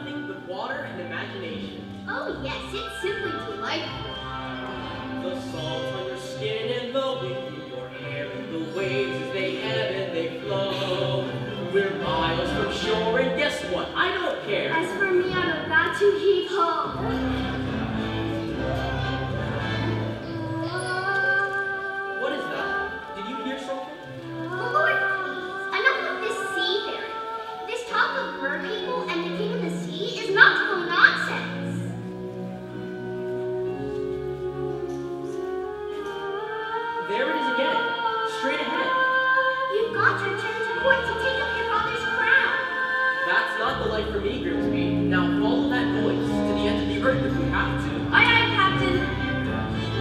nothing but water and imagination. Oh yes, it's simply delightful. The salt on your skin and the wind in your hair and the waves as they ebb and they flow. We're miles from shore and guess what? I don't care. As for me, I'm about to heave ho. What is that? Did you hear something? Oh Lord, please, enough of this seafaring. This talk of mer people and the king of the sea is nautical nonsense. There it is again, straight ahead. You've got to return to court to take up your father's crown. That's not the life for me, Grimsby. Now follow that voice to the end of the earth if you have to. Aye, aye, Captain.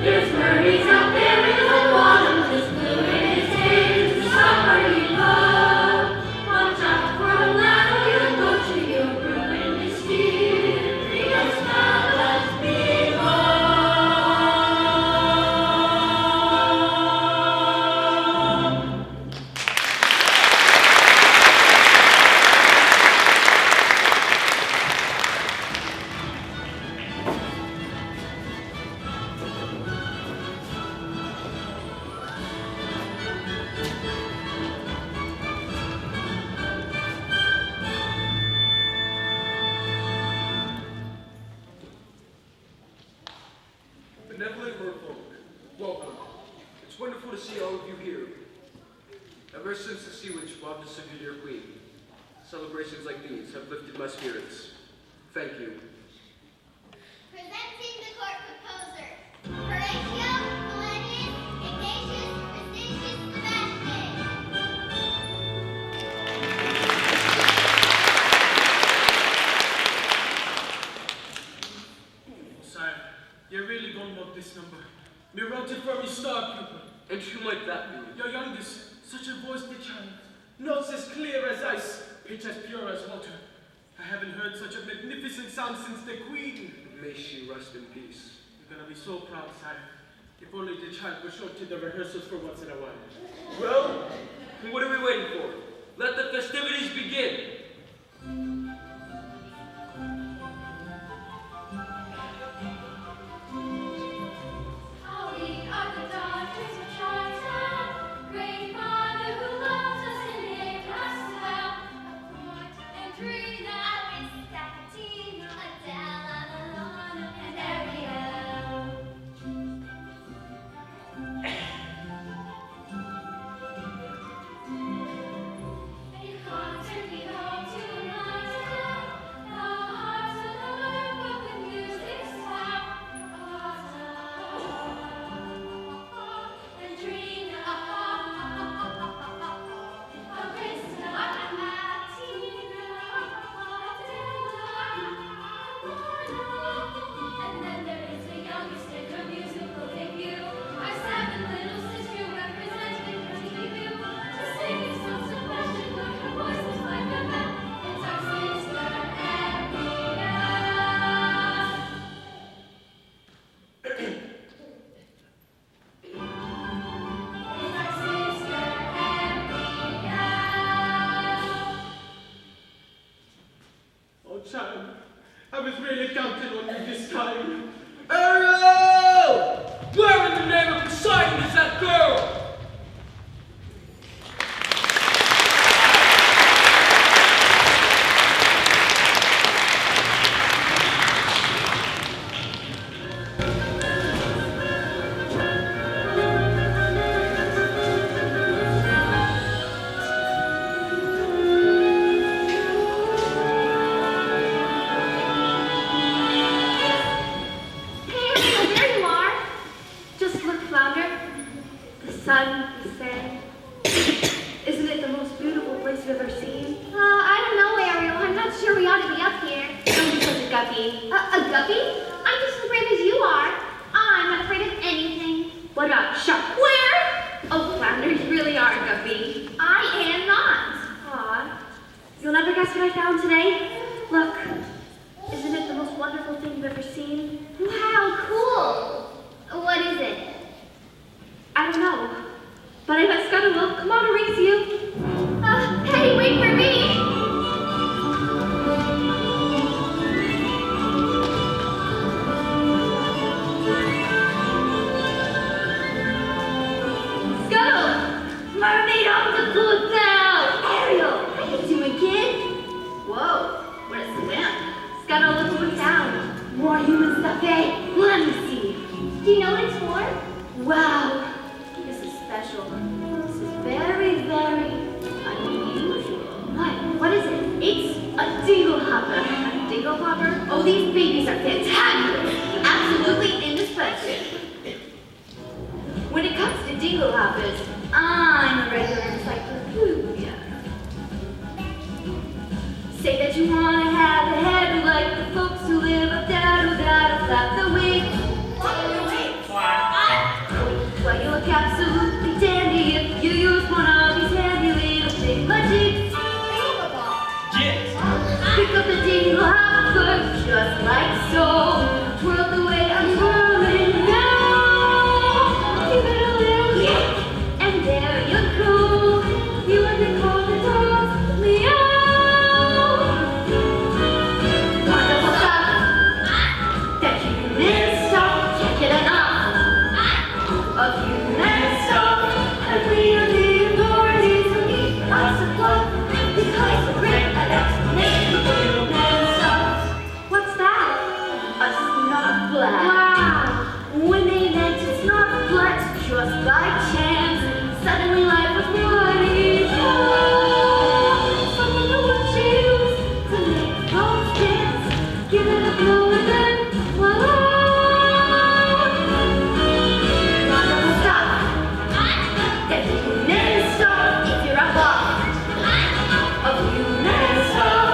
There's mermaids out there in the bottom, this blue in his hands, the submarine love. Watch out for the ladder, you'll go to your room and mysterious fellas below. Benevolent merfolk, welcome. It's wonderful to see all of you here. Ever since the sea witch robbed us of your dear queen, celebrations like these have lifted my spirits. Thank you. Presenting the court proposers. Horatio, Valenius, Ignatius, Prestigious, Sebastian. Sire, you're really going about this number. Me wrote it from your star pupil. And who might that be? Your youngest, such a voice the child. Notes as clear as ice, pitch as pure as water. I haven't heard such a magnificent sound since the Queen. May she rest in peace. You're gonna be so proud, sire. If only the child would show up to the rehearsals for once in a while. Well, what are we waiting for? Let the festivities begin. We are the daughters of Charlton, great father who loves us and gave us well. Andrina, Aristatina, Adela, Alana, and Ariel. And in concert we hope to unite again the hearts of the merfolk with music's power. Andrina, Arista, Atina, and then there is the youngest in her musical debut, our seventh little sister representing her TV. To sing songs of passion, but her voice is like a bell. It's our sister Ariel. It's our sister Ariel. Oh, child, I was really counting on you this time. Ariel! Where in the name of Poseidon is that girl? Hey, so there you are. Just look, Flounder. The Scuttle, look what we found. More human stuff, eh? Let me see. Do you know what it's for? Wow, this is special. This is very, very unusual. What is it? It's a dingle hopper. A dingle hopper? Oh, these babies are fantabulous. Absolutely indispensable. When it comes to dingle hoppers, I'm a regular encyclopedia. Say that you want to have a head like the folks who live up there, flap the wings. Well, you look absolutely dandy if you use one of these handy little thingamajiggies. Pick up the dingle hopper just like so. Twirl the way I'm twirling now. Give it a little kick, and there you go. You and me call the dogs meow. Wonderful stuff that you never stop. Can't get enough of human stuff. And we are the authorities who need us to love because we're great at explanation of human stuff. What's that? A snot blast. Wow! When they invented snot blast just by chance, suddenly life was bloody. Something that would choose to make folks dance. Give it a blow and then voila! Wonderful stuff that you can never stop if you're a buff of human stuff.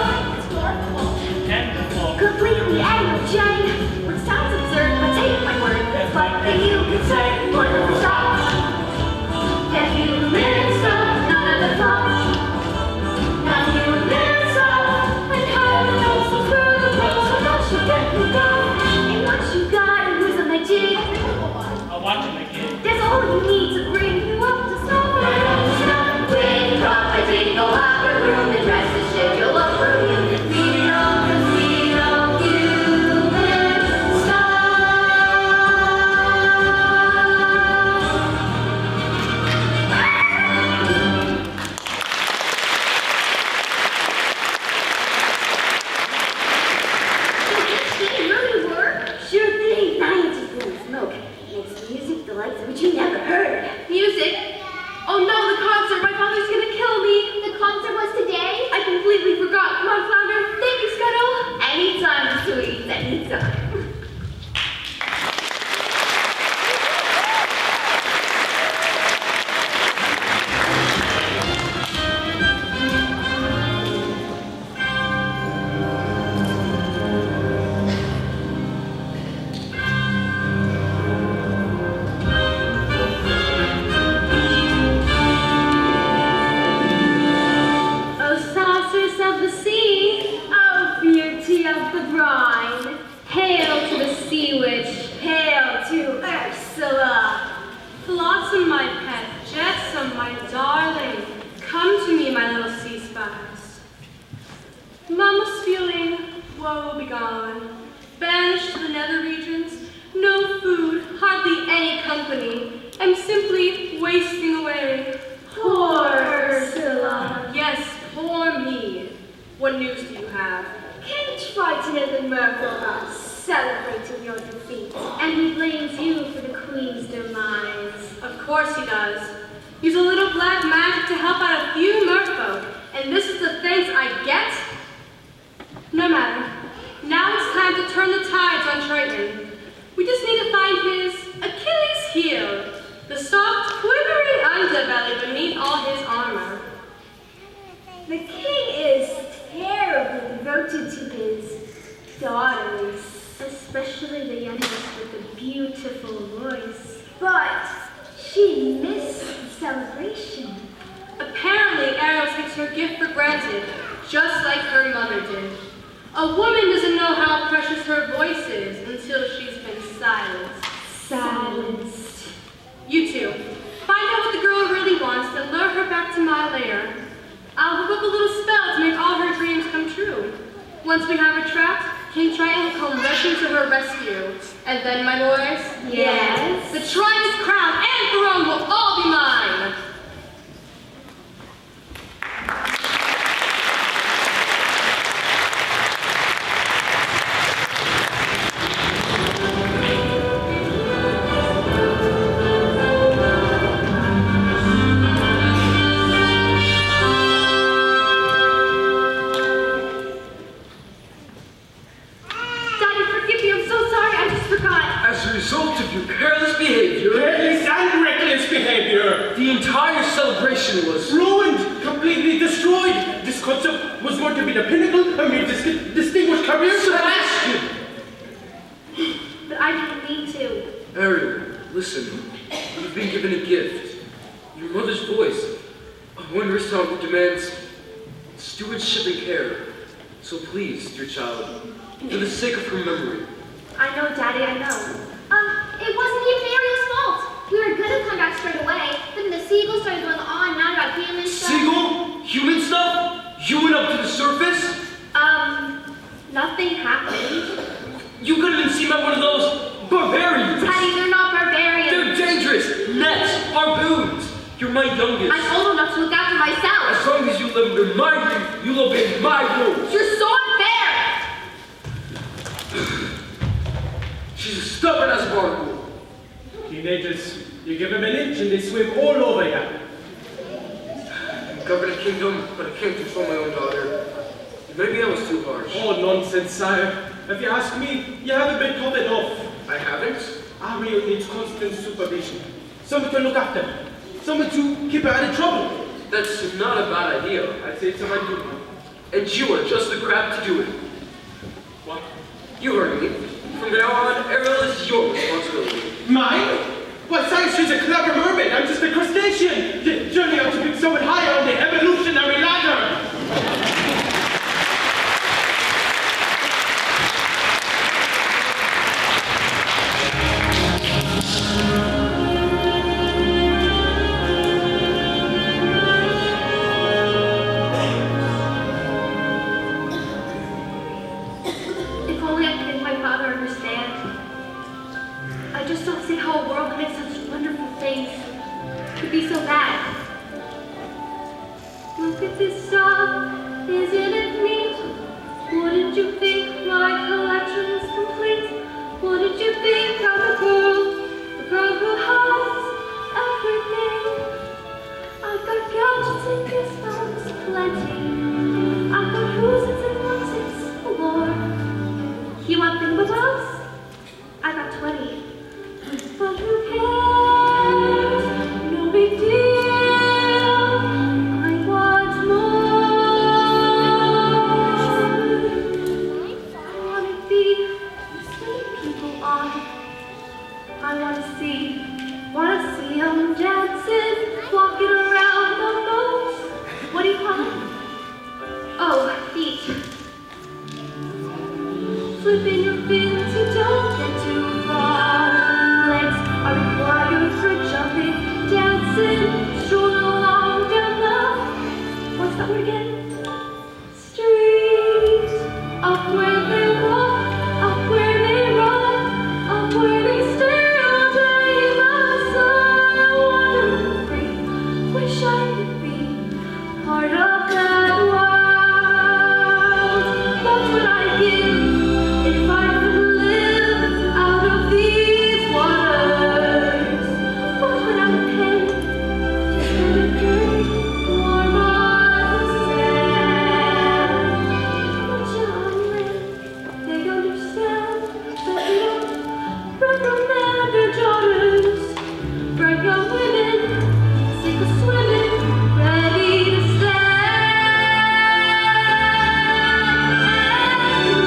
Completely energetic, which sounds absurd, but take my word, that's what the you can say. Wonderful stuff that human stuff, none of the thoughts. Now human stuff, and how the nose will through the world, so much you get me gone. And once you got it, who's a magic? I'll watch him again. That's all you need to bring you up to snuff. When you drop a dingle hopper, room and dress the ship, you'll look for human freedom, 'cause we know human Did it really work? Sure thing, science is full of smoke. Makes music the likes of which you never heard. Music? Oh no, the concert! My father's gonna kill me! The concert was today? I completely forgot. Come on, Flounder. Thank you, Scuttle. Anytime, sweeties, anytime. Oh, saucers of the sea, oh, beauty of the brine. Hail to the sea witch, hail to Ursula. Flotsam, my pet, Jetsam, my darling, come to me, my little sea spice. Mama's feeling woe begone, banished to the nether regions, no food, hardly any company, am simply wasting away. Poor Ursula. Yes, poor me. What news do you have? King Triton of the Merfolk are celebrating your defeat, and he blames you for the queen's demise. Of course he does. Use a little black magic to help out a few merfolk, and this is the thanks I get? No matter. Now it's time to turn the tides on Triton. We just need to find his Achilles heel, the soft, quivering underbelly beneath all his armor. The king is terribly devoted to his daughters, especially the youngest with the beautiful voice. But she missed the celebration. Apparently, Ariel takes her gift for granted, just like her mother did. A woman doesn't know how precious her voice is until she's been silenced. Silenced. You two, find out what the girl really wants and lure her back to my lair. I'll whip up a little spell to make all her dreams come true. Once we have her trapped, King Triton will come rushing to her rescue. And then, my boys, Yes? the Triton's crown and throne will all be mine. was going to be the pinnacle of your distinguished career. Sebastian! But I didn't need to. Ariel, listen. You've been given a gift. Your mother's voice. A wondrous talent that demands stewardship and care. So please, dear child, for the sake of her memory. I know, Daddy, I know. It wasn't even Ariel's fault. We were gonna come back straight away, but then the seagull started going on and on about human stuff. Seagull? Human stuff? You went up to the surface? Nothing happened. You could have been seen by one of those barbarians. Daddy, they're not barbarians. They're dangerous. Nets, harpoons. You're my youngest. I'm old enough to look after myself. As long as you live under my roof, you'll obey my rules. You're so unfair. She's as stubborn as a barnacle. Teenagers, you give them an inch and they swim all over you. I govern a kingdom, but I can't control my own daughter. Maybe I was too harsh. Oh, nonsense, sire. If you ask me, you haven't been taught enough. I haven't? Ariel needs constant supervision. Someone to look after her. Someone to keep her out of trouble. That's not a bad idea. I'd say it's a right move. And you are just the crab to do it. What? You heard me. From now on, Ariel is your responsibility. Mine? Why, sire, she's a clever mermaid. I'm just a crustacean. Surely I ought to be someone higher on the evolutionary ladder. If only I could make my father understand. I just don't see how a world that makes such wonderful things could be so bad. Look at this stuff, isn't it neat? Wouldn't you think my collection's complete? Wouldn't you think I'm the girl who has everything? I've got gadgets and gizmos plenty. I've got who's and what's it's galore. You want things with us? I got 20. But who cares? No big deal. I want more. I wanna be seeing people on. I wanna see them dancing, walking around the boat. What do you call them? Oh, feet. Flipping your fins, you don't get too far. Legs are required for jumping, dancing, strolling along down the, what's that word again? Street. Up where they walk, up where they run, up where they stay all day in the sun. Wandering free, wish I could be part of that world. That's what I give. If I could live out of these waters, what would I pay to spend a day warm on the sand? But young men, they understand that they don't reprimand their daughters. Bright young women, sick of swimming, ready to stand,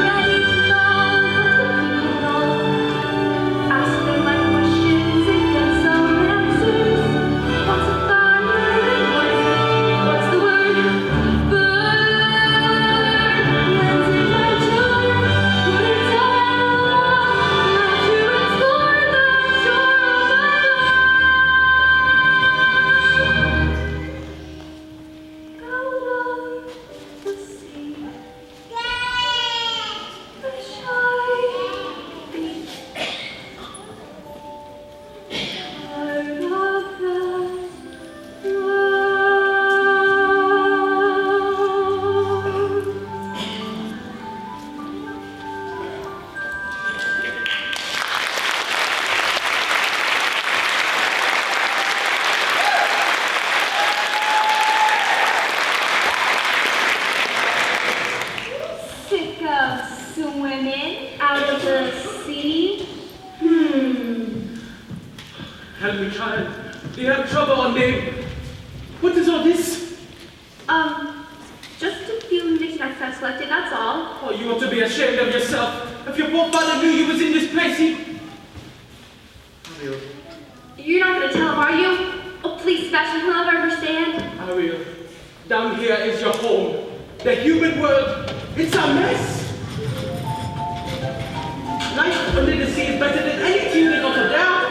ready to ask them my questions and get some answers. What's a fire and what's the word? Bird. When's it my children? Wouldn't I love to explore the shore of out of the sea? Wish I could be part of that Sick of swimming out of the sea? Help me, child. They have trouble on them. What is all this? Just a few knickknacks selected, that's all. Oh, you ought to be ashamed of yourself. If your poor father knew you was in this place, he... Ariel. You're not going to tell him, are you? Oh, please, Sebastian, he'll never understand. Ariel, down here is your home. The human world, it's a mess. Life under the sea is better than anything that got down.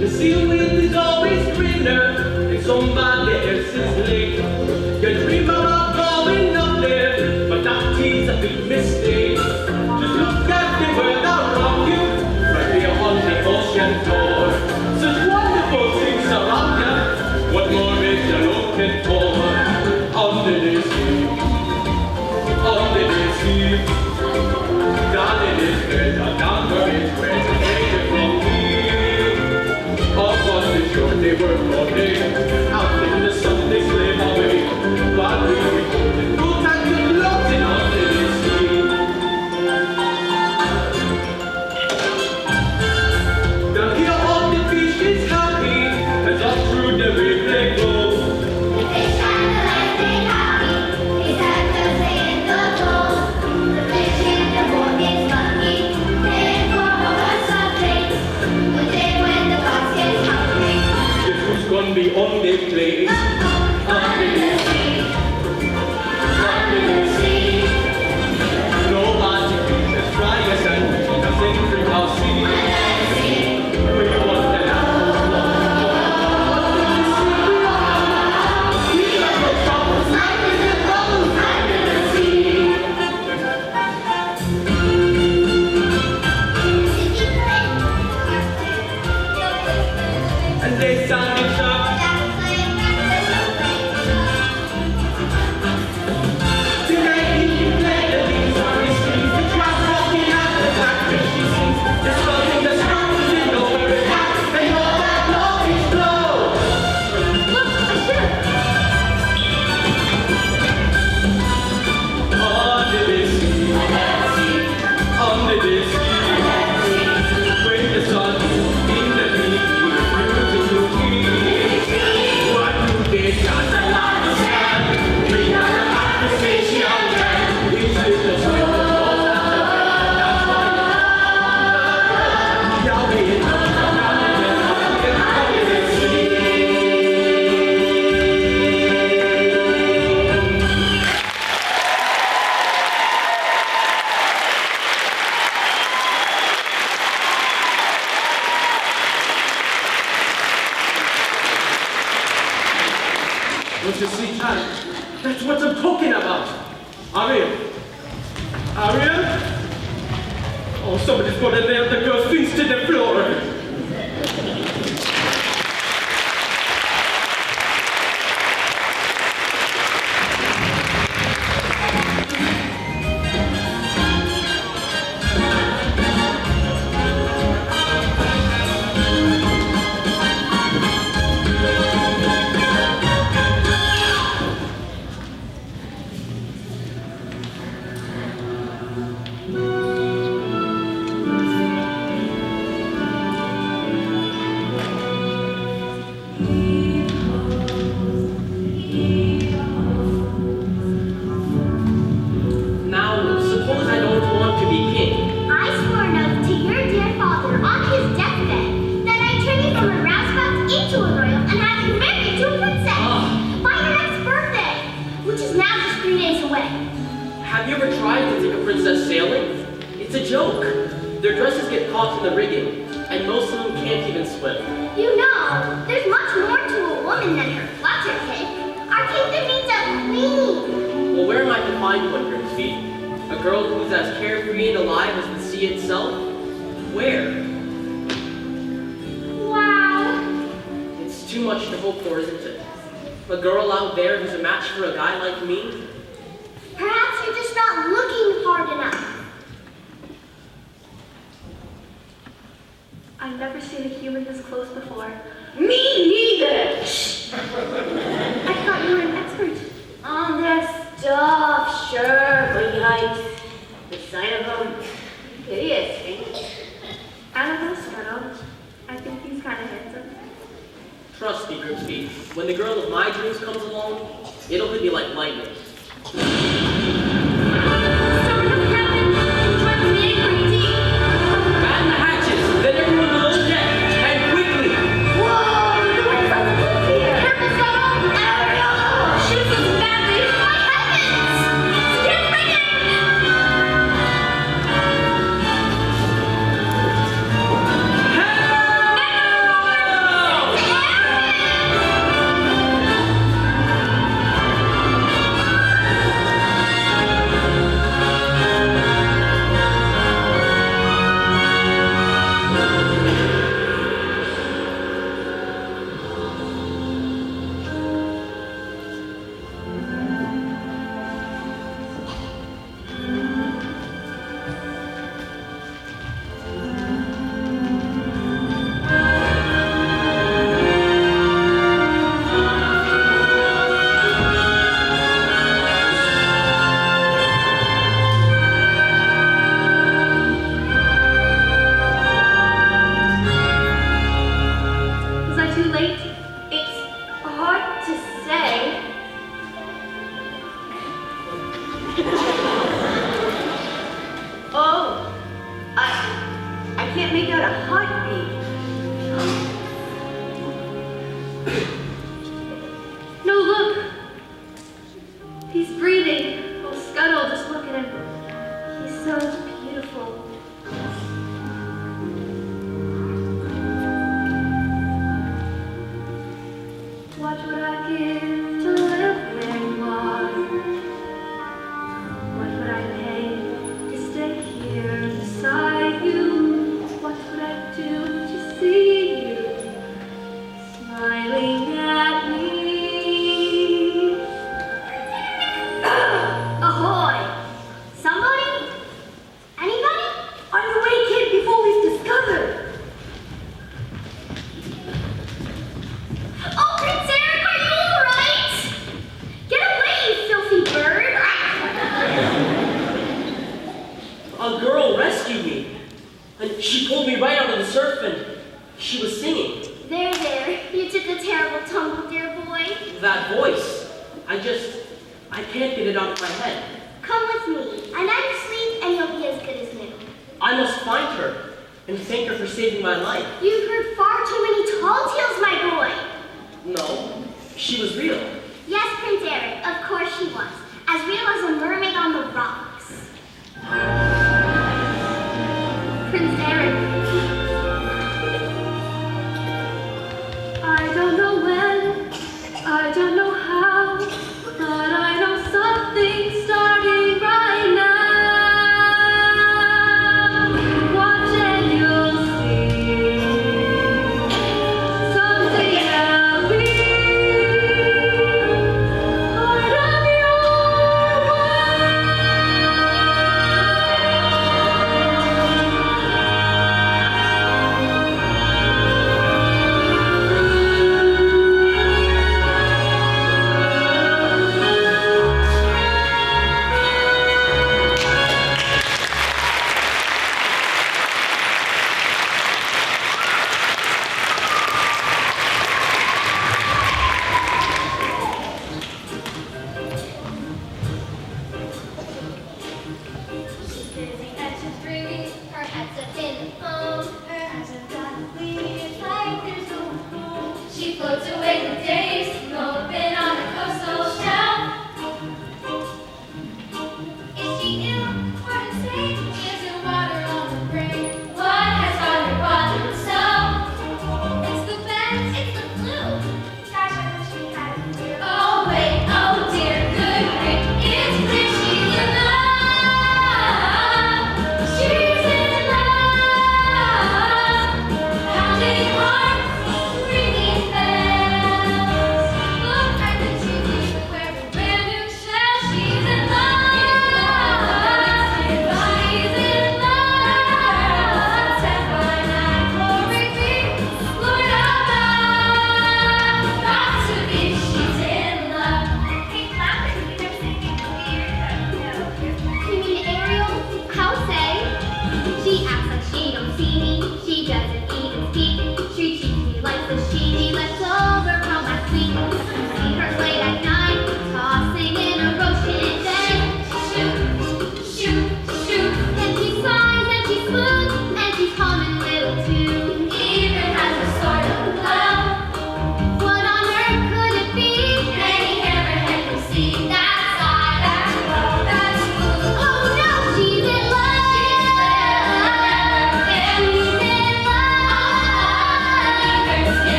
The sea wind is always greener in somebody else's lake. You dream about going up there, but that is a big mistake. Just look at the world around you, right here on the ocean floor. Such wonderful things around you. What more is you looking for? Under the sea, under the sea. Darling is better, down where it's where to take it from me. Up on the shore they work all day, out in the sun they slave away. But we the good times are floating under the sea. Down here all the fish is happy, as up through the river they go. They shine the light, they happy. They have the say in the bowl. The fish in the boat is lucky. They for a Sunday. The day when the box gets hungry. Guess who's gonna be on their place? Under the sea. Under the sea. Nobody is as dry as an nothing free I'll see. Under the sea. We want the land. We got no troubles. Life is a bubble under the sea. And they sounded sharp. Tonight you can play the leaves on the streets. The crowd walking out the back where she sings. The sun in the stars and know where it's at. They know that love is flow. Look, a ship. Under the sea, under the sea. When the sun in the beautiful tree. What do they got a lot of sand? We got a lot of fish on land. It's little sweet, that's why Yahweh is under the sea. Don't you see, Ty? That's what I'm talking about. Ariel. Ariel? Oh, somebody's gonna nail the girl's things to the floor. Now, suppose I don't want to be king. I swore an oath to your dear father on his deathbed that I'd turn you from a rouseabout into a royal and have you married to a princess by your next birthday, which is now just 3 days away. Have you ever tried to take a princess sailing? It's a joke. Their dresses get caught in the rigging, and most of them can't even swim. You know, there's much more to a woman than her flutter cake. Our kingdom needs a queen. Well, where am I to find one, Grimsby? A girl who's as carefree and alive as the sea itself? Where? Wow. It's too much to hope for, isn't it? A girl out there who's a match for a guy like me? Perhaps you're just not looking hard enough. I've never seen a human this close before. Me neither! I thought you were an expert. On this stuff, sure, but yikes. The sight of him, hideous, ain't it? I don't know, Scarlet. I think he's kind of handsome. Trust me, Grimsby, when the girl of my dreams comes along, it'll hit me like lightning. Man the hatches, then everyone below deck, and quickly! Whoa! The wind's on the roof here! Careful, Scuttle! Ariel! Shoots us badly! My heavens! Get ready! Was I too late? It's hard to say. Oh, I can't make out a heartbeat. No, look. He's breathing. Oh, Scuttle, just look at him. He's so beautiful. What would I give to live where you are? What would I pay to stay here beside you? What would I do to see you smiling at me? Ahoy! Somebody? Anybody? On your way, kid, before we've discovered. Oh, Prince Eric, are you all right? Get away, you filthy bird! A girl rescued me, and she pulled me right out of the surf, and she was singing. There, you took a terrible tumble, dear boy. That voice, I can't get it out of my head. Come with me. A night's sleep and you'll be as good as new. I must find her and thank her for saving my life. You've heard far too many tall tales, my boy. No, she was real. Yes, Prince Eric, of course she was. As real as a mermaid on the rocks. Prince Eric. I don't know when, I don't know how, but I know something's starting right now. Watch and you'll see. Someday I'll be part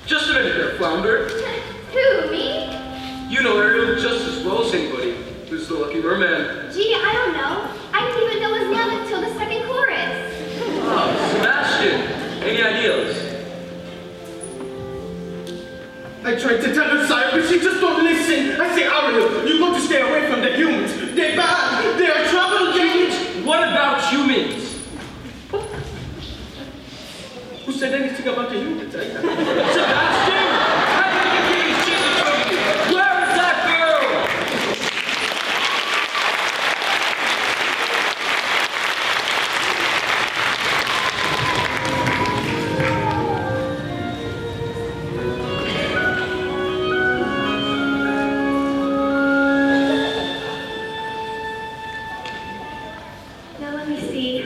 Just a minute there, Flounder. Who, me? You know Ariel just as well as anybody. Who's the lucky merman? Gee, I don't know. I didn't even know his name until the second chorus. Ah, Sebastian. Any ideas? I tried to tell her, sire, but she just don't listen. I say, Ariel, you got to stay away from the humans. They're bad. They are trouble. Humans? What about humans? Who said anything about the humans? Sebastian! I think the king's cheating from you. Where is that girl? Now let me see.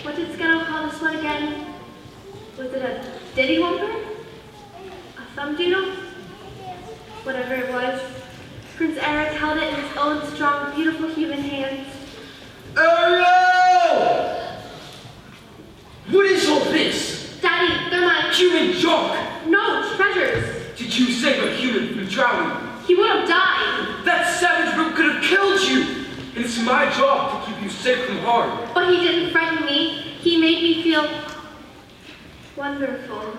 What did Scuttle call this one again? Was it a diddy whumper? A thumb doodle? Whatever it was, Prince Eric held it in his own strong, beautiful human hands. Ariel! What is all this? Daddy, they're mine. Human junk! No, treasures. Did you save a human from drowning? He would have died, That savage brute could have killed you! And it's my job to keep you safe from harm. but he didn't frighten me. He made me feel wonderful.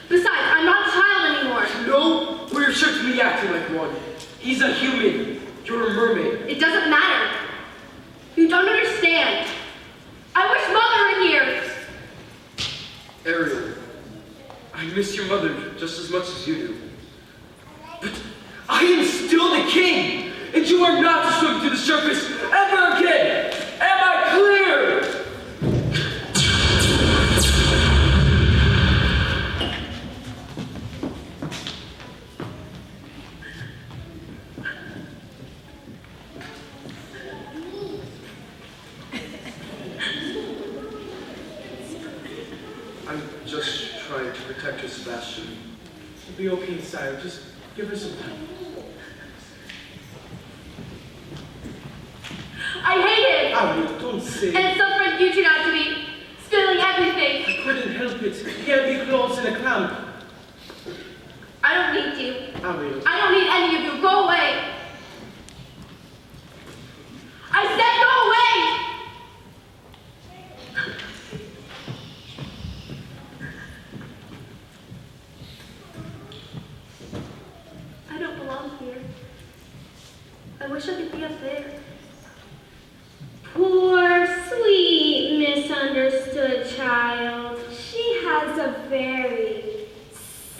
Besides, I'm not a child anymore. No, well, you're certainly acting like one. He's a human. You're a mermaid. It doesn't matter. You don't understand. I wish Mother were here. Ariel, I miss your mother just as much as you do. But I am still the king, and you are not to swim to the surface ever again. Am I clear? I'm just trying to protect her, Sebastian. It'll be okay, sire. Just give her some time. I hate it. Ariel, don't say. And suffering you turned out to be, spilling everything. I couldn't help it. Here be clothes in a clamp. I don't need you. Ariel. I don't need any of you. Go away. I said go away. I don't belong here. I wish I could be up there. Poor, sweet, misunderstood child. She has a very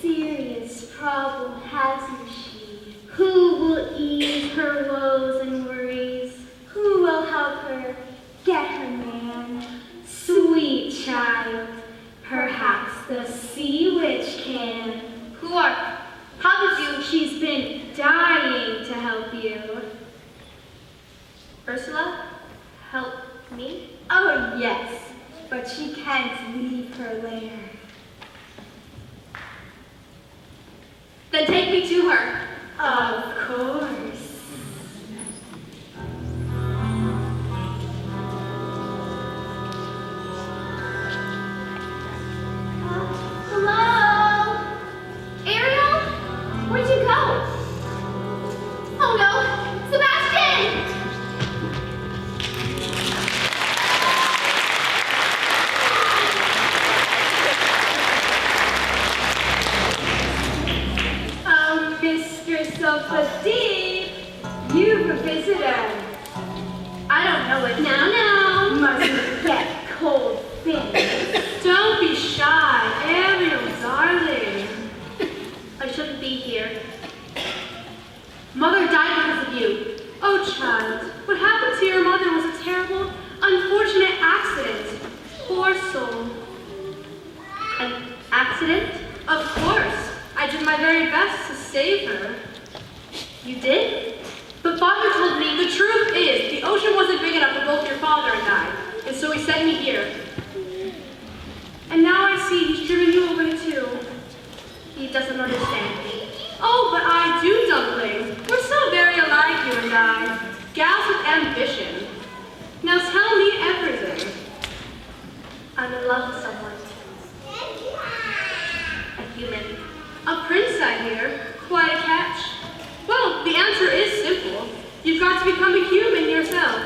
serious problem, hasn't she? Who will ease her woes and worries? Who will help her get her man? Sweet child, perhaps the sea witch can. Who are? How did you? She's been dying to help you. Ursula? Help me? Oh, yes, but she can't leave her lair. Then take me to her. Of course. Hello? Ariel? Where'd you go? Oh no! Sebastian! Oh, mistress of the deep, you've a visitor. I don't know it. Now, mustn't get cold feet. Don't be shy, Ariel, darling. I shouldn't be here. Mother died because of you. Oh, child, what happened to your mother was a terrible, unfortunate accident. Poor soul. An accident? Of course. I did my very best to save her. You did? But Father told me the truth is the ocean wasn't big enough for both your father and I, and so he sent me here. And now I see he's driven you away too. He doesn't understand me. Oh, but I do, Dumpling. We're so very alike, you and I. Gals with ambition. Now tell me everything. I'm in love with someone. A human. A prince, I hear. Quite a catch. Well, the answer is simple. You've got to become a human yourself.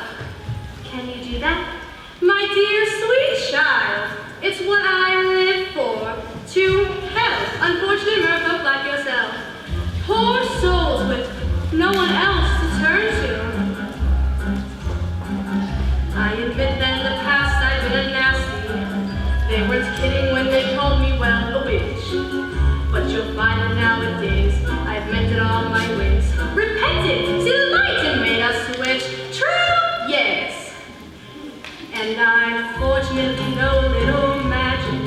Can you do that? My dear sweet child, it's what I live for. To help unfortunate merfolk like yourself. Poor souls with no one else to turn to. I admit that in the past I've been a nasty. They weren't kidding when they called me, well, a witch. But you'll find that nowadays I've mended all my ways. Repented, see the light and made us switch. True? Yes. And I fortunately know a little magic.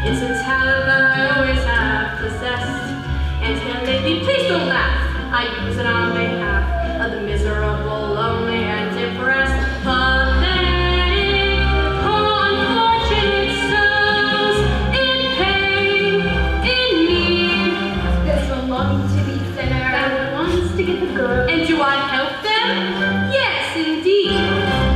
It's a talent that I always have possessed. And here lately, please don't laugh. I use it on behalf of the miserable, lonely, and depressed. Pathetic, unfortunate souls in pain, in need. There's one longing to be thinner. That one wants to get the girl. And do I help them? Yes, indeed.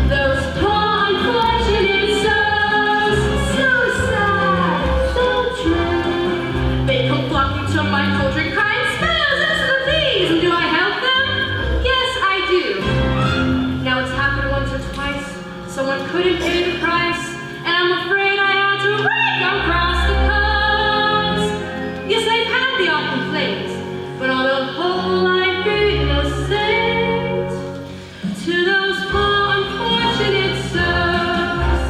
Those poor, unfortunate souls. So sad, so true. They come flocking to my cauldron, crying, "Spells, this is the thieves!" And do I help them? Yes, I do. Now it's happened once or twice. Someone couldn't pay the price, and I'm afraid I had to break across the coast. Yes, I've had the odd complaints, but on the whole I've been innocent. To those poor unfortunate souls,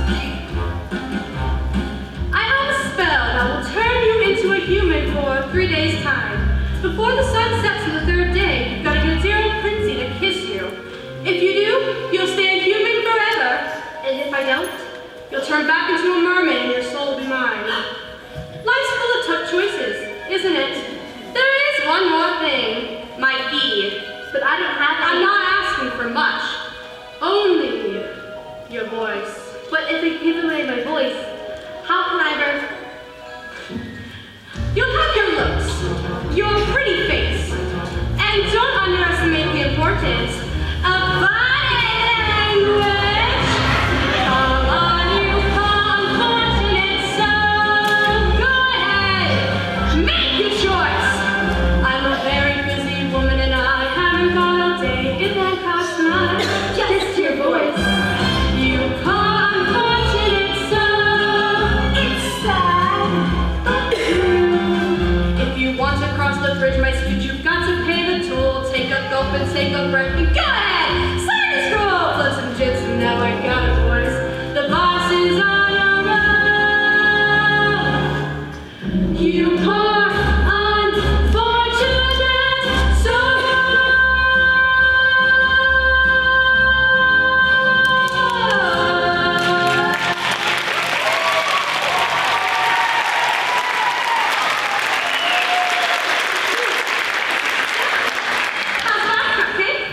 I have a spell that will turn you into a human for 3 days' time. Before the sun sets on the 3rd day, you've got to get dear old Princey to kiss you. If you do, you'll stay a human forever. And if I don't? You'll turn back into a mermaid and your soul will be mine. Life's full of tough choices, isn't it? There is one more thing. My fee. But I don't have I'm any. not asking for much. Only your voice. But if I give away my voice, how can I ever... You'll have your looks, your pretty face, and don't underestimate the importance of body language. Come on, you unfortunate soul. Go ahead, make your choice. I'm a very busy woman and I haven't got all day. It won't cost much. Just your voice. You poor unfortunate soul. It's sad, but true. If you want to cross the bridge, my sweet, you've got to pay the toll. Take a gulp and take a breath and go ahead! Sign the scroll! Flip some jits and now I got a voice. The boss is on a roll. You poor unfortunate soul. How's that, Cupcake?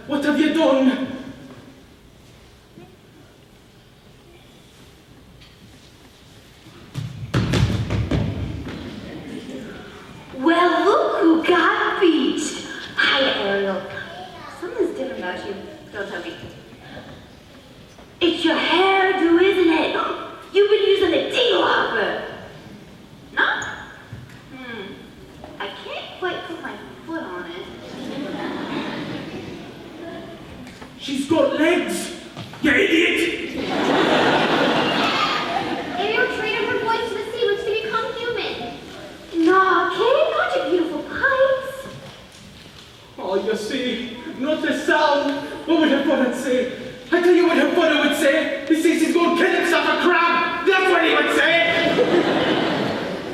What have you done? Well, look who got beached. Hi, Ariel. Something's different about you. Don't tell me. It's your hairdo, isn't it? You've been using a dingle hopper. No? I can't quite put my foot on it. She's got legs! You idiot! Ariel traded her voice to the sea witch to become human. Nah, Kate, not your beautiful pipes. Oh, you see, not a sound. What would her father say? I tell you what her father would say. He says he's going to kill himself a crab. That's what he would say.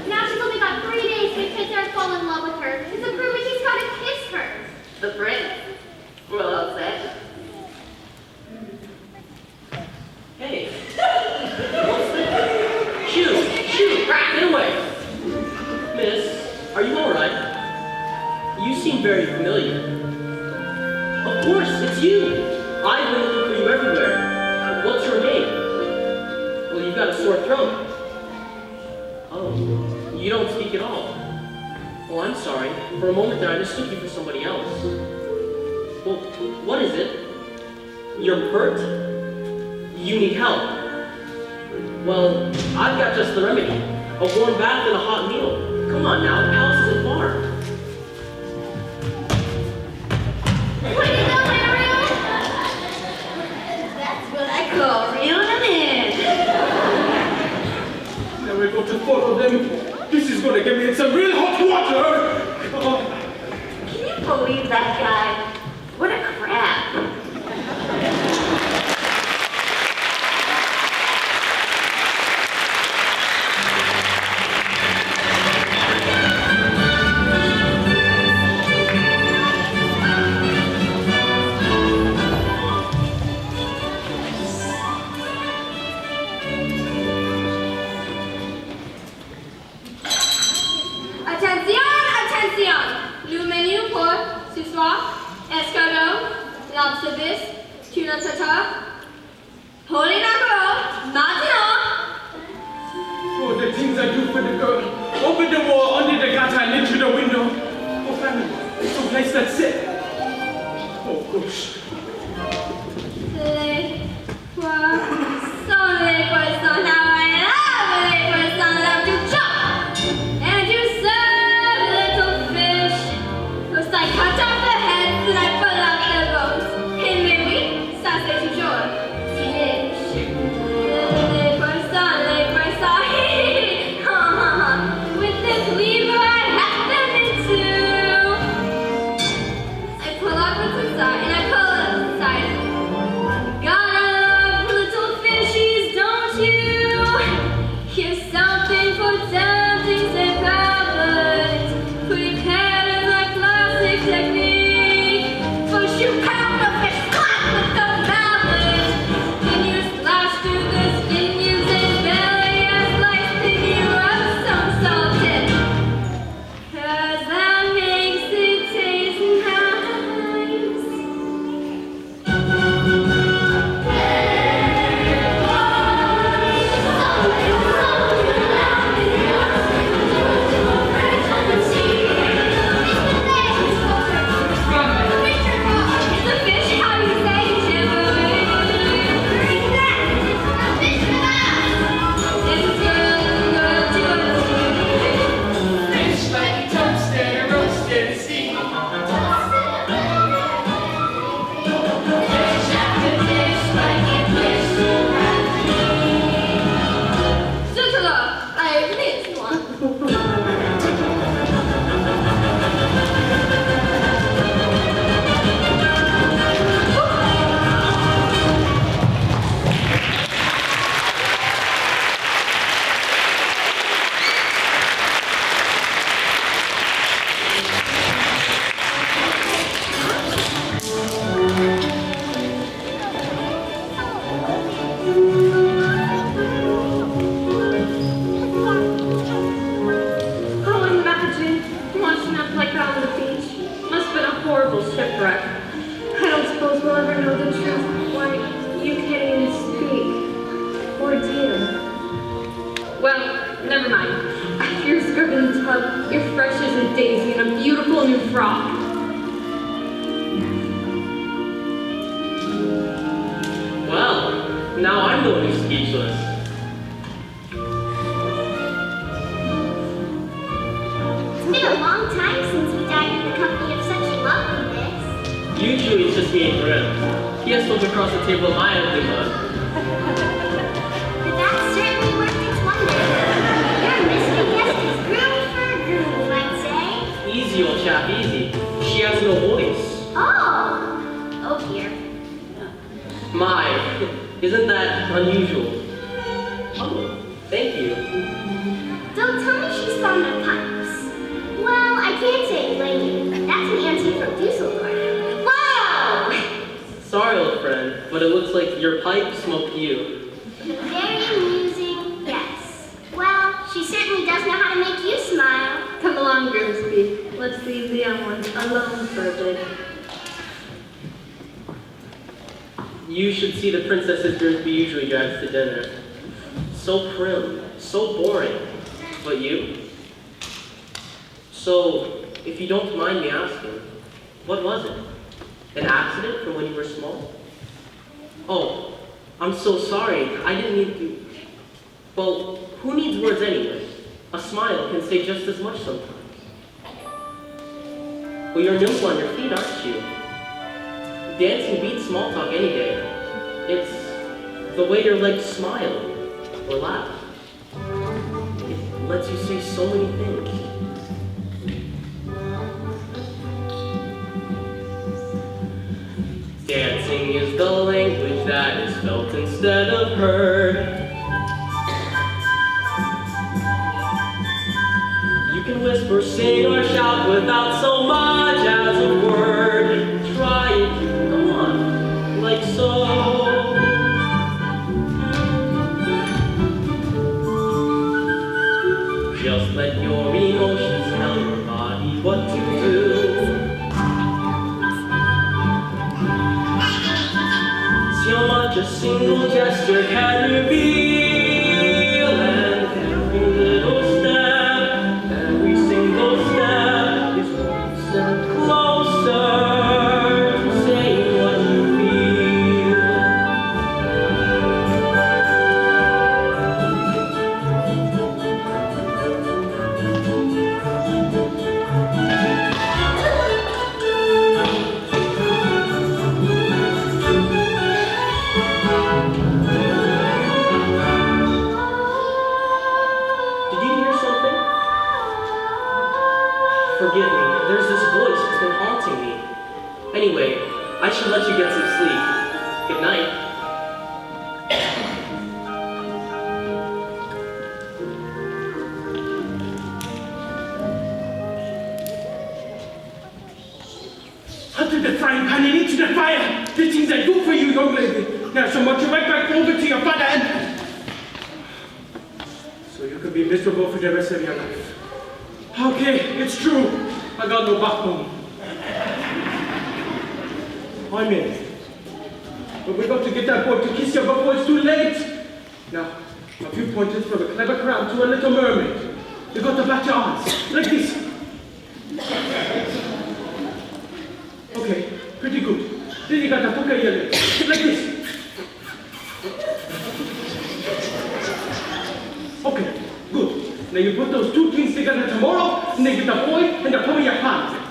Now she's only got 3 days to make Prince Eric fall in love with her. It's a proof he's got to kiss her. The prince. Well, I'll say. Hey. Shoot! Get away! Miss, are you alright? You seem very familiar. Of course, it's you! I've been looking for you everywhere. What's your name? Well, you've got a sore throat. Oh, you don't speak at all. Oh, I'm sorry. For a moment there, I mistook you for somebody else. Well, what is it? You're hurt? You need help. Well, I've got just the remedy. A warm bath and a hot meal. Come on now, the palace isn't far. What are you doing, Ariel? That's what I call reeling them in. Now we're going to follow them. This is going to get me in some real hot water. Oh. Can you believe that guy? What a crap. Attention! Le menu pour ce soir, escargot, lobster tuna tartare, holy mackerel, maintenant. Oh, the things I do for the girl. Open the wall, under the gutter, and into the window. Oh, family, it's so nice, that's it. Oh, gosh. Les poissons, how I love les poissons, love to chop and to serve little fish. First I cut off the heads, then I pull out the bones. Et mais oui, ça c'est toujours delish. Les poissons, with this lever I hack them in two. I pull out what's inside and I pull it inside. Gotta love little fishies, don't you? Here's something for tempting and palate. Prepared in my classic technique. First you pound the fish flat with the mallet. Then you slash through the skin, use its belly as slice, then you rub some salt in. 'Cause that makes it taste nice. It's a fish, how do you say, gibbering? It's good to Fish like toasted, roasted, steamed. Fish after fish like it wish to Sutra, I missed one. Oh, imagine washing up like that on the beach. Must have been a horrible shipwreck. I don't suppose will ever know the truth. Why, you can't even speak. Or do you? Well, never mind. After your scrub in the tub, you're fresh as a daisy in a beautiful new frock. Well, now I'm the one who's speechless. It's been a long time since we dined in the company of such loveliness. Usually it's just me and Grim. He has to look across the table at my ugly mug. But that certainly worked its wonders. Your mystery guest is groomed for a groove, I'd say. Easy, old chap, easy. She has no voice. Oh! Oh dear. My, isn't that unusual? Oh, thank you. Don't tell me she's fond of pipes. Well, I can't say blame you. That's an auntie from Dusseldorf. Whoa! Sorry, old friend, but it looks like your pipe smoked you. Very amusing, yes. Well, she certainly does know how to make you smile. Come along, Grimsby. Let's leave the young ones alone for a bit. You should see the princesses Grimsby usually drives to dinner. So prim, so boring. But you? So, if you don't mind me asking, what was it? An accident from when you were small? Oh, I'm so sorry. I didn't mean to. Well, who needs words anyway? A smile can say just as much sometimes. Well, you're nimble on your feet, aren't you? Dancing beats small talk any day. It's the way your legs smile or laugh. It lets you say so many things. Dancing is the language that is felt instead of heard. You can whisper, sing, or shout without so much as a word. Try it, go on, like so. Just let your emotions tell your body what to do. See how much a single gesture can reveal, and every little step, every single step is one step closer to saying what you feel. Did you hear something? Forgive me, there's this voice that's been haunting me. Anyway, I should let you get some sleep. Good night. Under the frying pan and into the fire. These things are good for you, young lady. Now, so much you right back over to your father and... So you can be miserable for the rest of your life. Okay, it's true. I got no backbone. I'm in. But we got to get that boy to kiss you before it's too late. Now, a few pointers from a clever clown to a little mermaid. You got to bat your eyes, like this. Okay, pretty good. Then you got to poke your leg, like this. Okay, good. Now you put those two things together tomorrow, and then get the boy and the palm of your hand.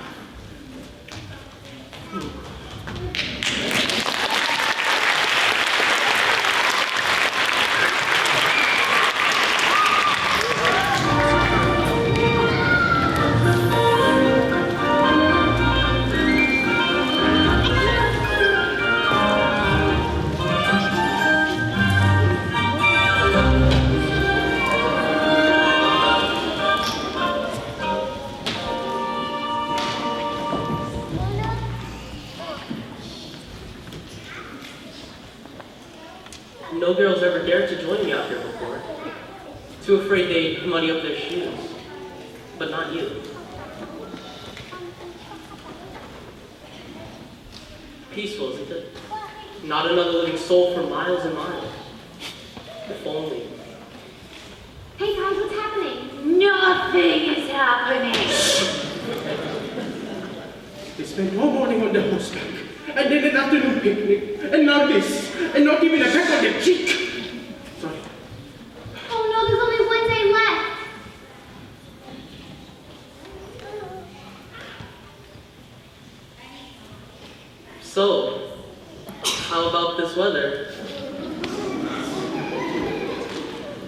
No girls ever dared to join me out here before. Too afraid they'd muddy up their shoes. But not you. Peaceful, isn't it? Not another living soul for miles and miles. If only. Hey guys, what's happening? Nothing is happening. They spent all morning on the horseback, and then an afternoon picnic, and now this, and not even a peck on the cheek. Sorry. Oh no, there's only one day left. So, how about this weather?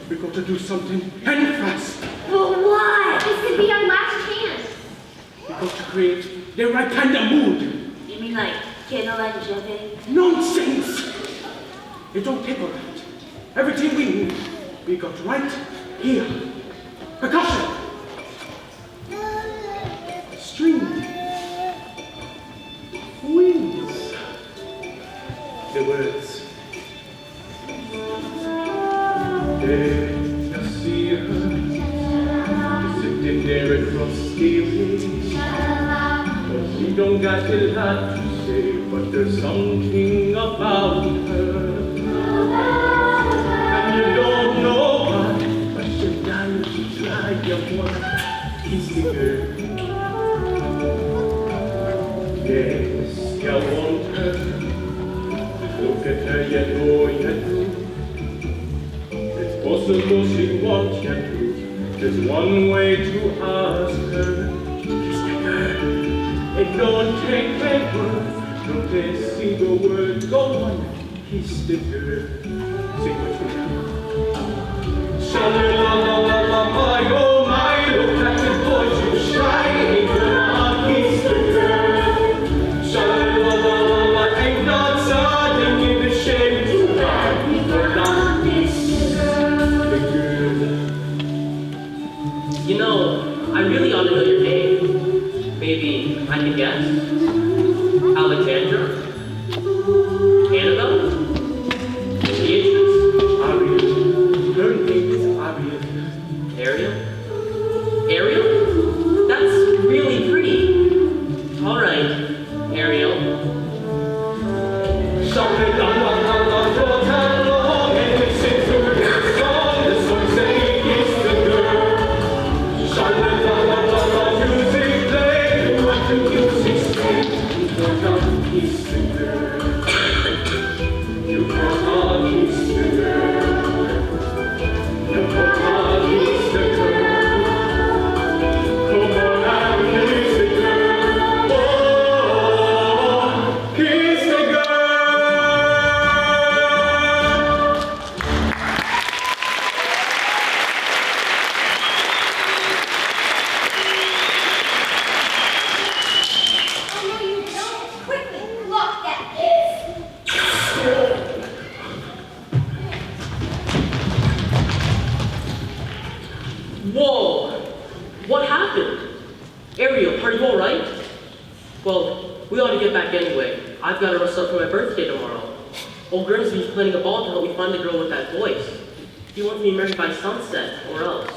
We got to do something, and fast. But what? This could be our last chance. We got to create the right kind of mood. You mean like Kendall and Jeffy? Nonsense! It don't take all that. Everything we need, we got right here. Percussion. String. Winds. The words. There you see her, sitting there across the way. She don't got a lot to say, but there's something about her. And you don't know why, but you're dying to try your one. Kiss the girl. Yes, you want her. Look at her, you know you do. It's possible she wants you to. There's one way to ask her. Kiss the girl. It don't take paper, don't they see the word go on, kiss the girl. Sing with me now. Sha-la-la-la-la-la, my oh my, look at the boys you shiny girl, kiss the girl. Sha-la-la-la-la-la, ain't not sudden in the shame too bad, we forgot this girl. You know, I really ought to know your name. Maybe I can guess? Alexandra? Annabelle? Beatrice? Ariel. Her name is Ariel. Ariel? Ariel? That's really pretty. All right, Ariel. Sha-la-la-la-la-la, roll along and listen to the song. The song say kiss the girl. Sha-la-la-la-la-la, music play. What the music say? You cannot kiss the girl. You cannot kiss the girl. You cannot kiss the girl. Come on and kiss the girl. Oh, kiss the girl. Oh no, you don't. Quickly, lock that kiss. Whoa! What happened? Ariel, are you all right? Well, we ought to get back anyway. I've got to rest up for my birthday tomorrow. Old Grimsby's planning a ball to help me find the girl with that voice. He wants me married by sunset, or else.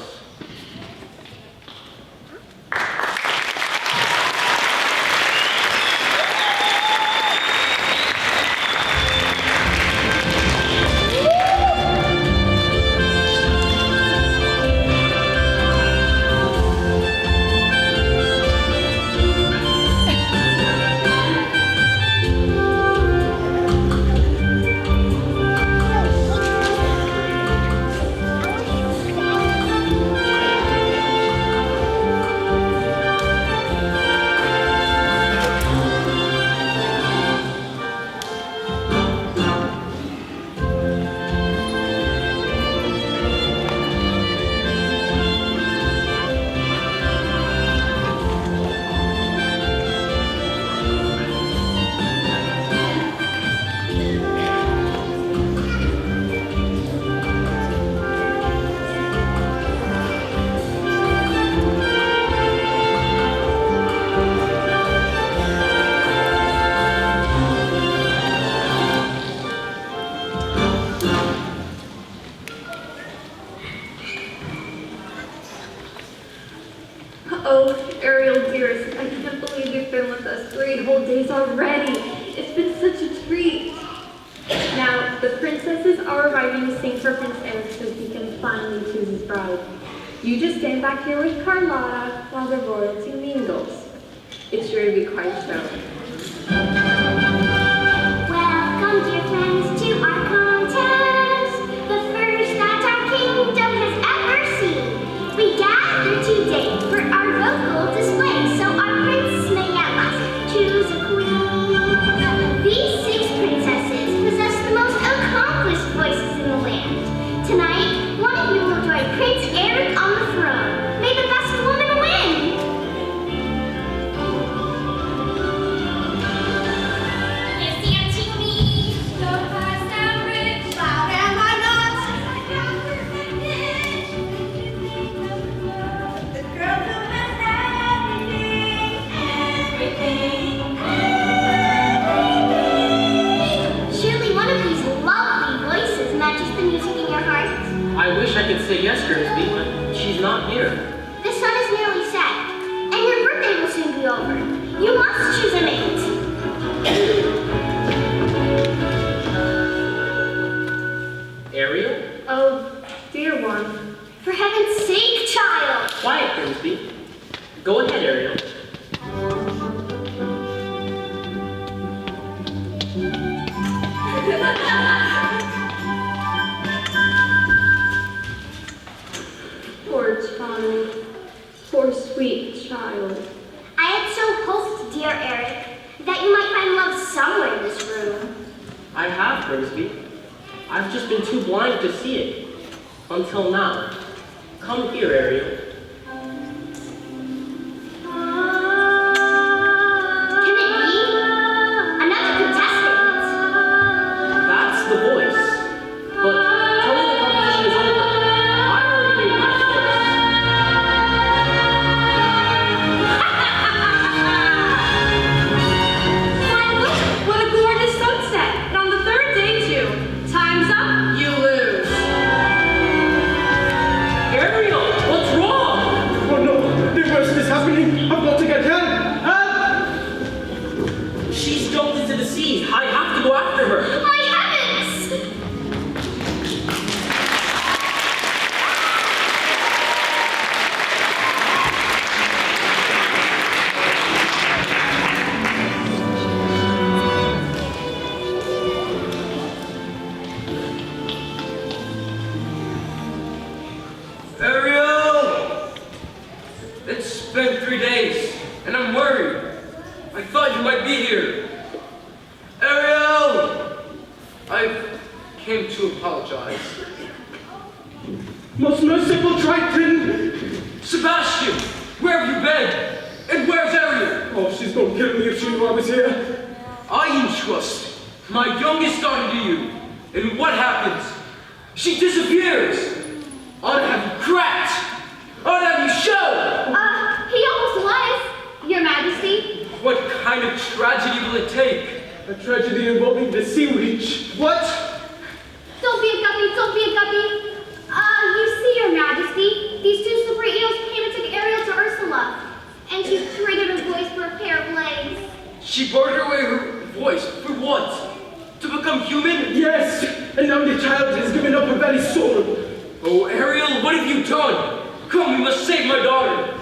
Oh, Ariel dearest, I can't believe you've been with us 3 whole days already. It's been such are arriving to sing for Prince Eric so he can finally choose his bride. You just stand back here with Carlotta while the royalty mingles. It's sure to be quite a show. Welcome, dear friends, to our contest, the first that our kingdom has ever seen. We gather today for our vocal display, so our prince may at last choose a queen. These 6 princesses possess the most accomplished voices in the land. Tonight, one of you will join Prince Eric on the throne. May the best woman win! Listen to me, so fast and rich, loud am I not? I found perfect pitch. The girl who has everything, everything. Surely one of these lovely voices matches the music in your heart. I wish I could say yes, Grimsby, but she's not here. The sun is nearly set, and your birthday will soon be over. You must choose a mate. Ariel? Oh, dear one. For heaven's sake, child! Quiet, Grimsby. Go ahead, Ariel. Poor child. Poor sweet child. I had so hoped, dear Eric, that you might find love somewhere in this room. I have, Grimsby. I've just been too blind to see it. Until now. Come here, Ariel. Can it be? Another contestant. That's the voice. But tell me the competition is over. I already made my Why, look, what a gorgeous sunset. And on the 3rd day, too. Time's up, you lose. Ariel, what's wrong? Oh no, the worst is happening. I've got to get help. Help! She's jumped into the sea. I have to go after her. My heavens! Ariel! It's been 3 days, and I'm worried. I thought you might be here. Ariel! I came to apologize. Most merciful Triton! Sebastian, where have you been? And where's Ariel? Oh, she's gonna kill me if she knew I was here. I entrust my youngest daughter to you, and what happens? She disappears. I'll have you cracked. I'll have you shelled. He almost was, Your Majesty. What kind of tragedy will it take? A tragedy involving the sea witch. What? Don't be a guppy, don't be a guppy. You see, Your Majesty, these 2 super eels came and took Ariel to Ursula. And she traded her voice for a pair of legs. She bartered away her voice for what? To become human? Yes, and now the child has given up her very soul. Oh, Ariel, what have you done? Come, we must save my daughter.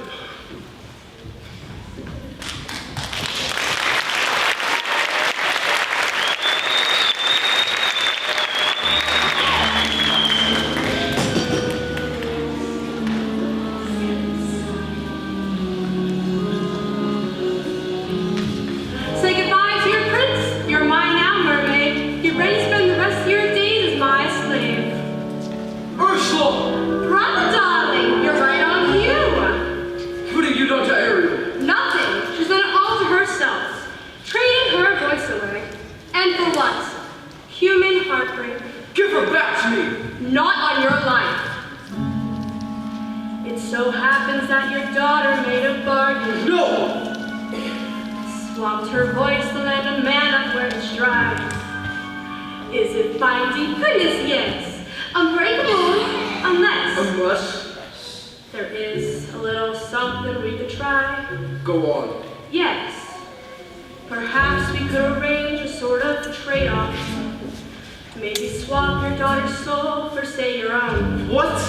Say goodbye to your prince. You're mine now, mermaid. Get ready to spend the rest of your days as my slave. Ursula! Brother, darling, you're right on cue. What have you done to Ariel? Nothing. She's done it all to herself. Trading her voice away. And for what? Human heartbreak. Give her back to me. Not on your life. It so happens that your daughter made a bargain. No! Swapped her voice to land a man up where it's dry. Is it finding goodness? Yes. Unbreakable, unless Unless? there is a little something we could try. Go on. Yes. Perhaps we could arrange a sort of trade-off. Maybe swap your daughter's soul for, say, your own. What?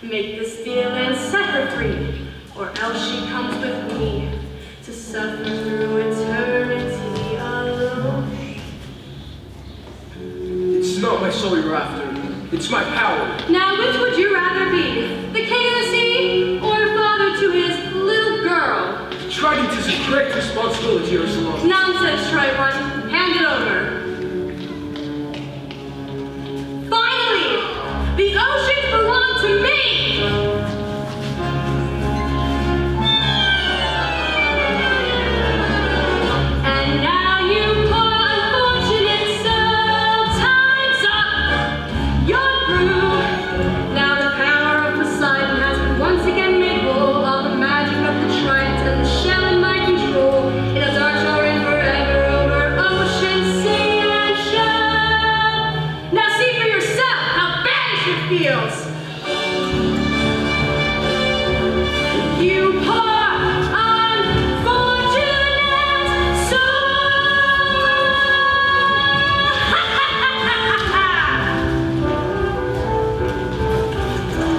Make this deal and set her free, or else she comes with me to suffer through eternity alone. It's not my soul you're after. It's my power. Now, which would you rather be? The king of the sea, or a father to his little girl? Trident is a great responsibility, Ursula. Nonsense, Trite One. Hand it over. Finally, the oceans belong to me! And now you poor unfortunate soul, time's up. You're through. Now the power of Poseidon has been once again made whole. All the magic of the trident and the shell in my control. It has arched already forever over ocean, sea, and shore. Now see for yourself how banished it feels. You poor unfortunate soul.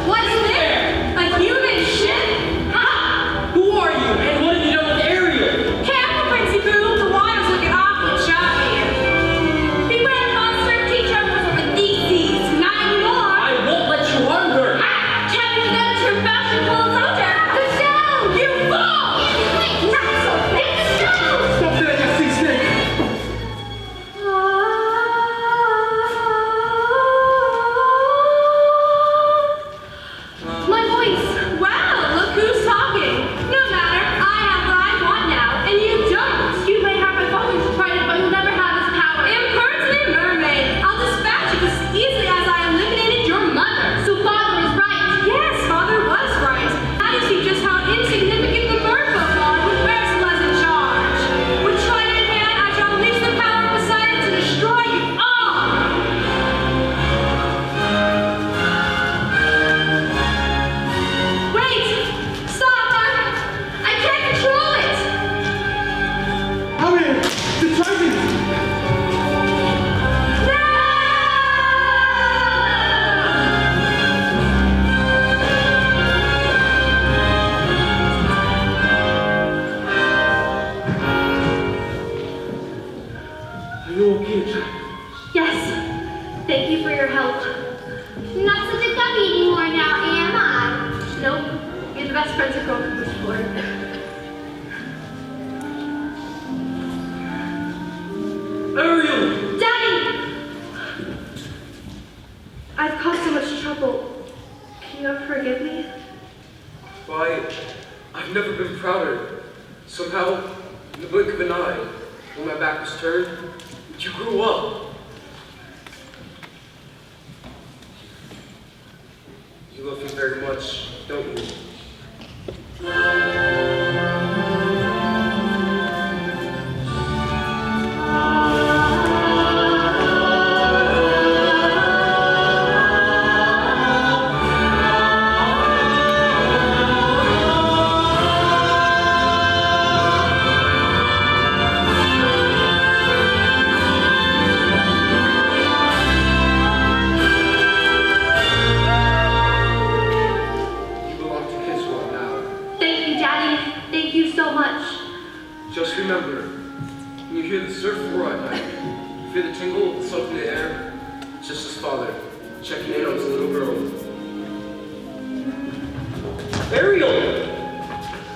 What's there? A human ship? Ha! Who are you? And what have you done with Ariel? Careful, Princey Boo, the water's looking awfully choppy. Beware, monster, teacher was over these seas, not anymore. I won't let you harm her. Tell you that your fashion pulls soldier. The stone! You fool! Not so fast! Get the stone! Stop that, I see snake. My voice! Wow, look who's talking! No matter, I have what I want now, and you don't! You may have my father's trident, but you'll never have his power. Impertinent mermaid! I'll dispatch you as easily as I eliminated your mother! So father was right! Yes, father was right! Now you see just how insignificant the merfolk are when Ursula's in charge! With trident in hand, I shall unleash the power of Poseidon to destroy you all! Wait! Stop! I can't control it! I'm in. The trident. Are you okay? Yes. Thank you for your help. Not such a gummy anymore now, am I? Nope. You're the best friends a girl could wish for. Ariel! Daddy! I've caused so much trouble. Can you ever forgive me? Why, I've never been prouder. Somehow, in the blink of an eye, when my back was turned, you grew up. You love me very much, don't you? You belong to his world now. Thank you, Daddy. Thank you so much. Just remember, when you hear the surf roar at night, you feel the tingle of the salt in the air, it's just his father checking in on his little girl. Ariel!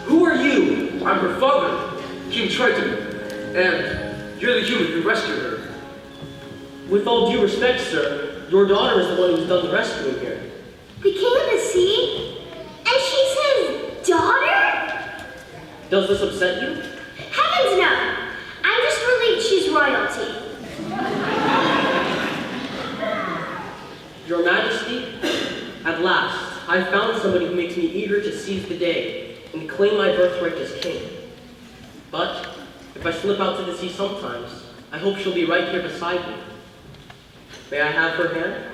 Who are you? I'm her father, King Triton, and you're the human who rescued her. With all due respect, sir, your daughter is the one who's done the rescuing here. The king of the sea? And she's his daughter? Does this upset you? Heavens no! I'm just relieved she's royalty. Your Majesty, at last, I found somebody who makes me eager to seize the day and claim my birthright as king. But if I slip out to the sea sometimes, I hope she'll be right here beside me. May I have her hand?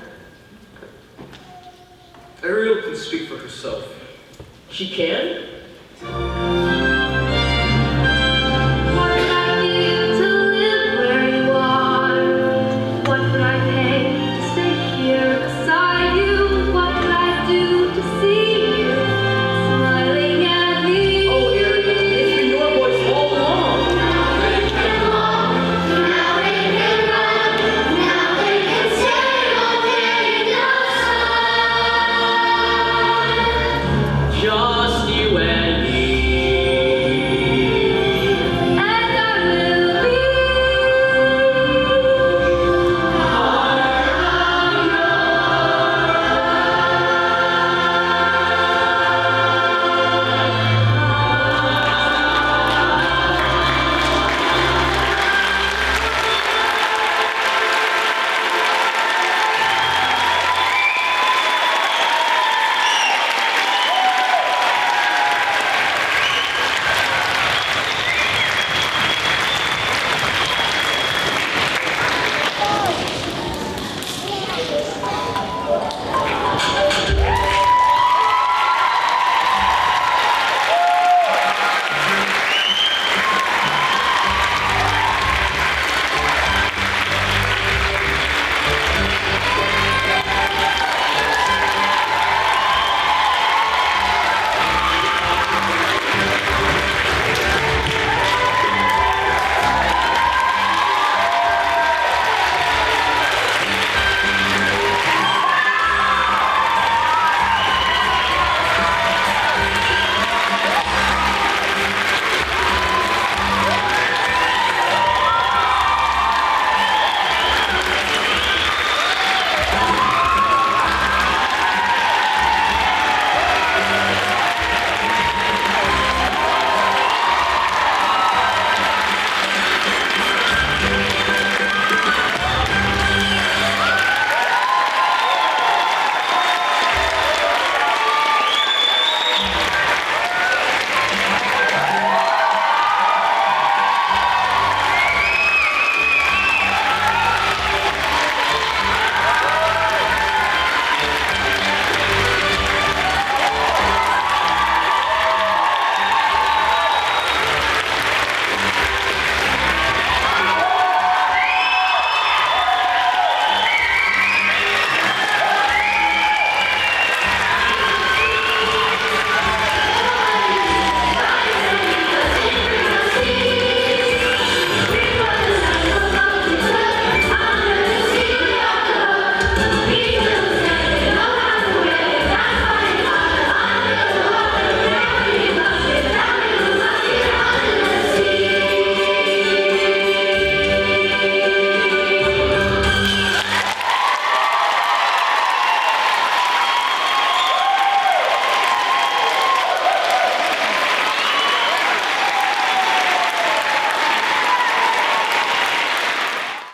Ariel can speak for herself. She can?